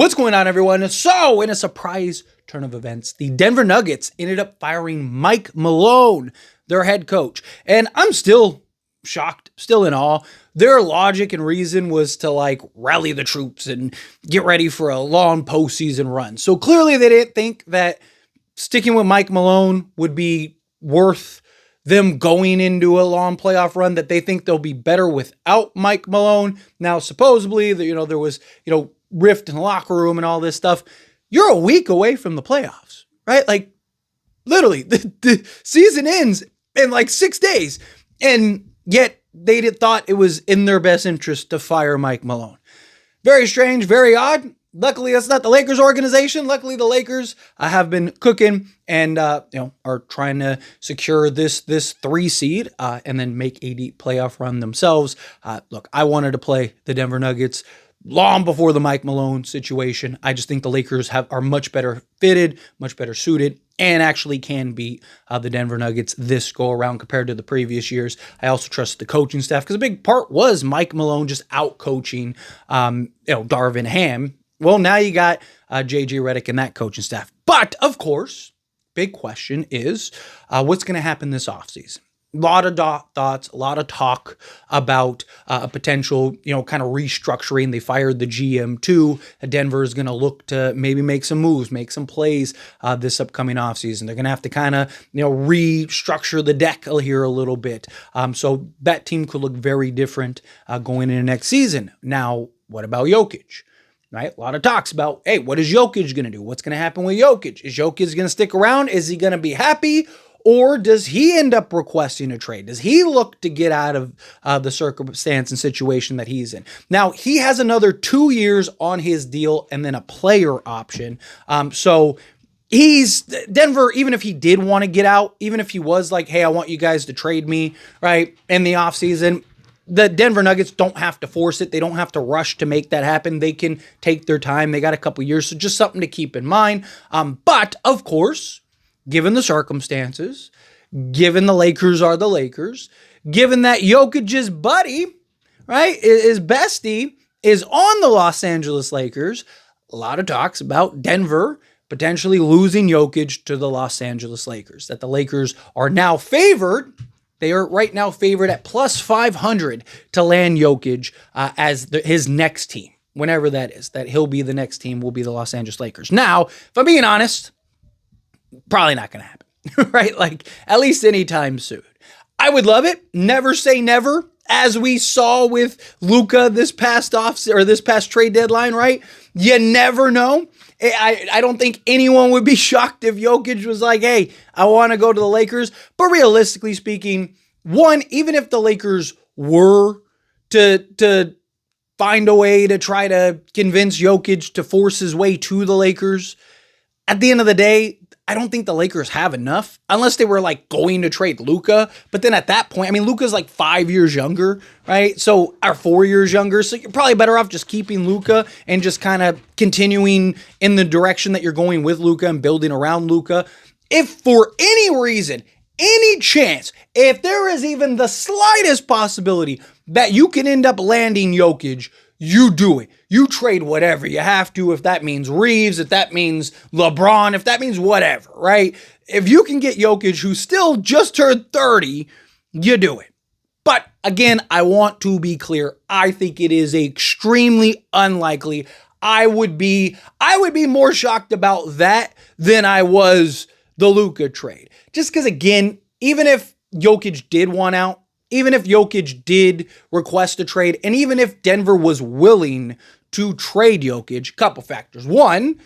What's going on, everyone? So, in a surprise turn of events, the Denver Nuggets ended up firing Mike Malone, their head coach. And I'm still shocked, still in awe. Their logic and reason was to rally the troops and get ready for a long postseason run. So clearly they didn't think that sticking with Mike Malone would be worth them going into a long playoff run, that they think they'll be better without Mike Malone. Now, supposedly, there was, rift in the locker room and all this stuff. You're a week away from the playoffs, right? Literally, the season ends in 6 days. And yet they thought it was in their best interest to fire Mike Malone. Very strange, very odd. Luckily, that's not the Lakers organization. Luckily, the Lakers have been cooking and are trying to secure this 3 seed and then make a deep playoff run themselves. Look, I wanted to play the Denver Nuggets long before the Mike Malone situation. I just think the Lakers are much better fitted, much better suited, and actually can beat the Denver Nuggets this go around compared to the previous years. I also trust the coaching staff because a big part was Mike Malone just out coaching Darvin Ham. Well, now you got JJ Redick and that coaching staff. But of course, big question is what's going to happen this offseason? A lot of thoughts, a lot of talk about a potential, kind of restructuring. They fired the GM too. Denver is going to look to maybe make some moves, make some plays this upcoming offseason. They're going to have to kind of, restructure the deck here a little bit. So that team could look very different going into next season. Now, what about Jokic? Right? A lot of talks about, hey, what is Jokic going to do? What's going to happen with Jokic? Is Jokic going to stick around? Is he going to be happy? Or does he end up requesting a trade? Does he look to get out of the circumstance and situation that he's in? Now, he has another 2 years on his deal and then a player option. So he's Denver, even if he did want to get out, even if he was like, hey, I want you guys to trade me, right, in the offseason, the Denver Nuggets don't have to force it. They don't have to rush to make that happen. They can take their time. They got a couple years, so just something to keep in mind. But, of course, given the circumstances, given the Lakers are the Lakers, given that Jokic's buddy, right, his bestie, is on the Los Angeles Lakers, a lot of talks about Denver potentially losing Jokic to the Los Angeles Lakers, that the Lakers are now favored. They are right now favored at plus 500 to land Jokic as his next team, whenever that is, that he'll be the next team, will be the Los Angeles Lakers. Now, if I'm being honest, probably not going to happen, right? At least anytime soon. I would love it. Never say never, as we saw with Luka this past trade deadline, right? You never know. I don't think anyone would be shocked if Jokic was like, hey, I want to go to the Lakers. But realistically speaking, even if the Lakers were to find a way to try to convince Jokic to force his way to the Lakers, at the end of the day, I don't think the Lakers have enough unless they were going to trade Luka. But then at that point, Luka's 5 years younger, right? So, or 4 years younger. So you're probably better off just keeping Luka and just kind of continuing in the direction that you're going with Luka and building around Luka. If for any reason, any chance, if there is even the slightest possibility that you can end up landing Jokic, you do it. You trade whatever you have to, if that means Reeves, if that means LeBron, if that means whatever, right? If you can get Jokic, who still just turned 30, you do it. But again, I want to be clear. I think it is extremely unlikely. I would be more shocked about that than I was the Luka trade. Just because, again, even if Jokic did want out, even if Jokic did request a trade, and even if Denver was willing to trade Jokic, couple factors. One,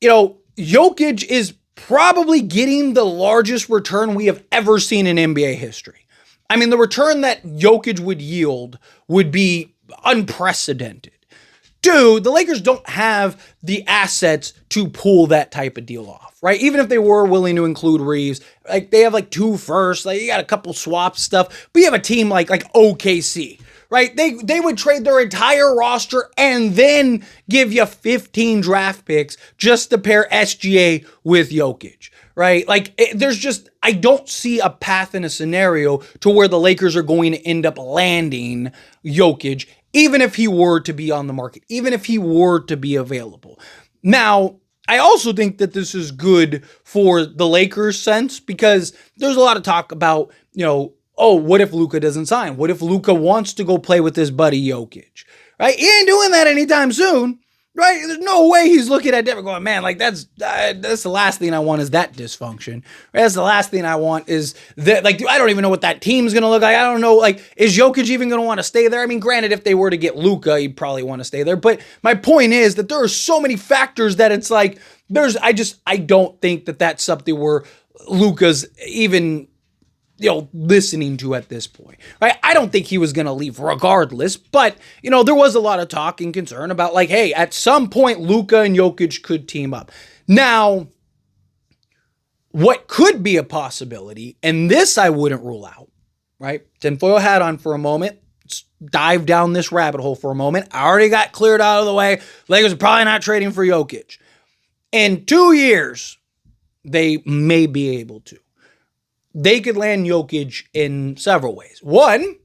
Jokic is probably getting the largest return we have ever seen in NBA history. The return that Jokic would yield would be unprecedented. Dude, the Lakers don't have the assets to pull that type of deal off, right? Even if they were willing to include Reeves, they have 2 firsts, you got a couple swap stuff, but you have a team like OKC, right? They would trade their entire roster and then give you 15 draft picks just to pair SGA with Jokic, right? I don't see a path in a scenario to where the Lakers are going to end up landing Jokic even if he were to be on the market, even if he were to be available. Now, I also think that this is good for the Lakers' sense because there's a lot of talk about, oh, what if Luka doesn't sign? What if Luka wants to go play with his buddy Jokic? Right? He ain't doing that anytime soon. Right? There's no way he's looking at Denver going, man, like that's the last thing I want is that dysfunction. Right? That's the last thing I want is that, like, I don't even know what that team's going to look like. I don't know, like, is Jokic even going to want to stay there? I mean, granted, if they were to get Luka, he'd probably want to stay there. But my point is that there are so many factors that it's like, I don't think that that's something where Luka's even listening to at this point. Right? I don't think he was going to leave regardless, but, there was a lot of talk and concern about like, hey, at some point, Luka and Jokic could team up. Now, what could be a possibility, and this I wouldn't rule out, right? Tinfoil hat on for a moment. Let's dive down this rabbit hole for a moment. I already got cleared out of the way. Lakers are probably not trading for Jokic. In 2 years, they may be able to. They could land Jokic in several ways. One,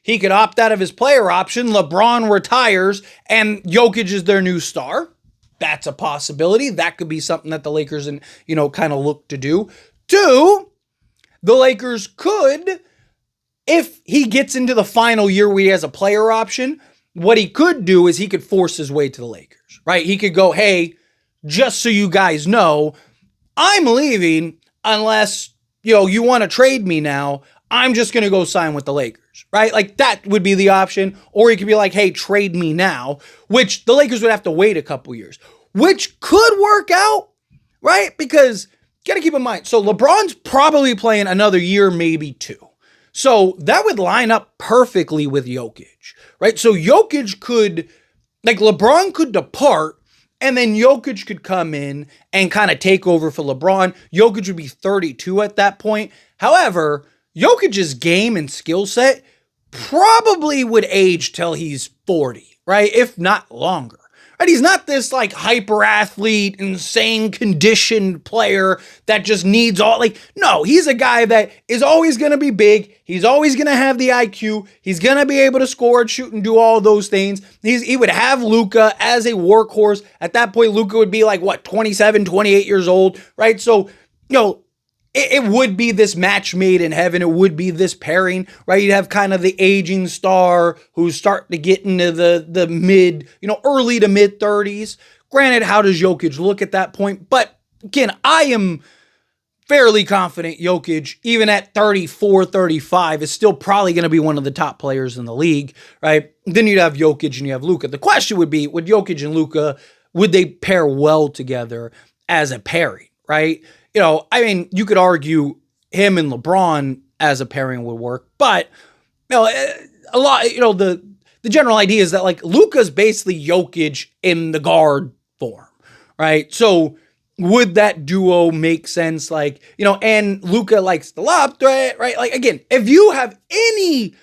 he could opt out of his player option. LeBron retires and Jokic is their new star. That's a possibility. That could be something that the Lakers kind of look to do. Two, the Lakers could, if he gets into the final year where he has a player option, what he could do is he could force his way to the Lakers, right? He could go, hey, just so you guys know, I'm leaving unless you want to trade me now, I'm just going to go sign with the Lakers, right? Like that would be the option. Or he could be like, hey, trade me now, which the Lakers would have to wait a couple years, which could work out, right? Because you got to keep in mind, so LeBron's probably playing another year, maybe two. So that would line up perfectly with Jokic, right? So Jokic could, like LeBron could depart, and then Jokic could come in and kind of take over for LeBron. Jokic would be 32 at that point. However, Jokic's game and skill set probably would age till he's 40, right? If not longer. Right? He's not this like hyper athlete, insane conditioned player that just needs all no, he's a guy that is always going to be big. He's always going to have the IQ. He's going to be able to score and shoot and do all those things. He would have Luka as a workhorse. At that point, Luka would be 27, 28 years old, right? So, it would be this match made in heaven. It would be this pairing, right? You'd have kind of the aging star who's starting to get into the mid, early to mid 30s. Granted, how does Jokic look at that point? But again, I am fairly confident Jokic, even at 34, 35, is still probably going to be one of the top players in the league, right? Then you'd have Jokic and you have Luka. The question would be, would Jokic and Luka, would they pair well together as a pairing, right? You could argue him and LeBron as a pairing would work, but a lot, the general idea is that Luka's basically Jokic in the guard form, right? So would that duo make sense? And Luka likes the lob threat, right? Again, if you have any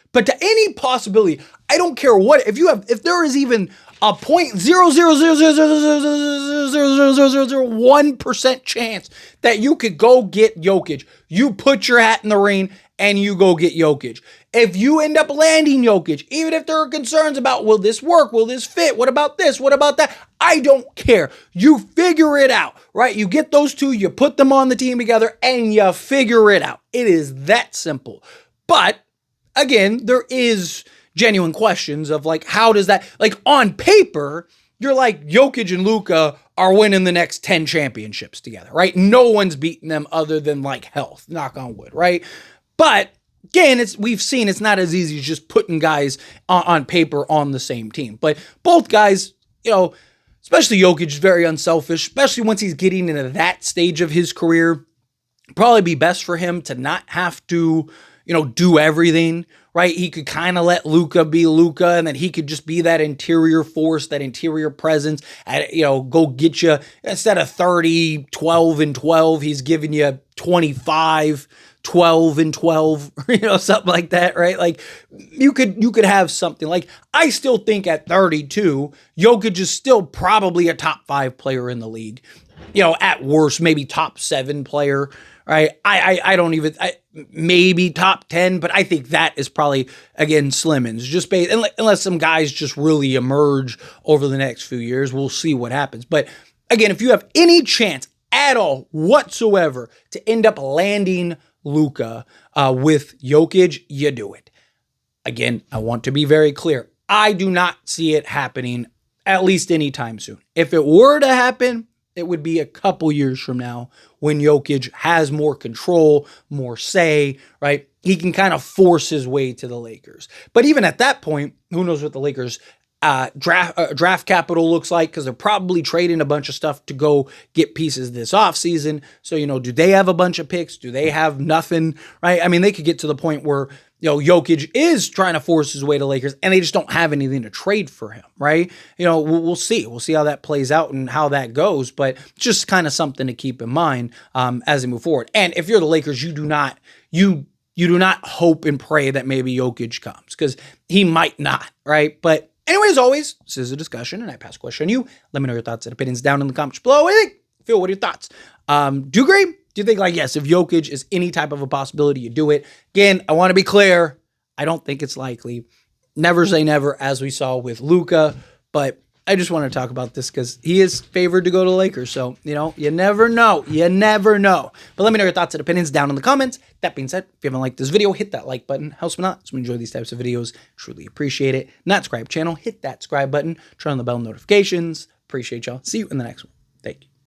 possibility, I don't care what, if there is even a 0.000000001% chance that you could go get Jokic, you put your hat in the ring and you go get Jokic. If you end up landing Jokic, even if there are concerns about, will this work? Will this fit? What about this? What about that? I don't care. You figure it out, right? You get those two, you put them on the team together and you figure it out. It is that simple. But again, there is genuine questions of how does that, on paper, you're Jokic and Luka are winning the next 10 championships together, right? No one's beating them other than health, knock on wood, right? But again, we've seen it's not as easy as just putting guys on paper on the same team. But both guys, especially Jokic is very unselfish, especially once he's getting into that stage of his career. Probably be best for him to not have to, do everything, right? He could kind of let Luka be Luka, and then he could just be that interior force, that interior presence, and, go get you, instead of 30, 12 and 12, he's giving you 25, 12 and 12, something like that, right? You could have something I still think at 32, Jokic is still probably a top 5 player in the league, at worst, maybe top 7 player, right? I don't even, maybe top 10, but I think that is probably, again, Slimmins. Just based, unless some guys just really emerge over the next few years, we'll see what happens. But again, if you have any chance at all whatsoever to end up landing Luka with Jokic, you do it. Again, I want to be very clear. I do not see it happening at least anytime soon. If it were to happen, it would be a couple years from now when Jokic has more control, more say, right? He can kind of force his way to the Lakers. But even at that point, who knows what the Lakers draft capital looks like, because they're probably trading a bunch of stuff to go get pieces this offseason. So, do they have a bunch of picks? Do they have nothing, right? I mean, they could get to the point where, Jokic is trying to force his way to Lakers and they just don't have anything to trade for him, right? We'll see. We'll see how that plays out and how that goes, but just kind of something to keep in mind as they move forward. And if you're the Lakers, you do not hope and pray that maybe Jokic comes, because he might not, right? But anyway, as always, this is a discussion, and I pass a question on you. Let me know your thoughts and opinions down in the comments below. What do you think? Phil, what are your thoughts? Do you agree? Do you think, yes, if Jokic is any type of a possibility, you do it? Again, I want to be clear. I don't think it's likely. Never say never, as we saw with Luka. But I just want to talk about this because he is favored to go to the Lakers. So, you never know. You never know. But let me know your thoughts and opinions down in the comments. That being said, if you haven't liked this video, hit that like button. Helps me out. So we enjoy these types of videos. Truly appreciate it. Not subscribe channel, hit that subscribe button. Turn on the bell notifications. Appreciate y'all. See you in the next one. Thank you.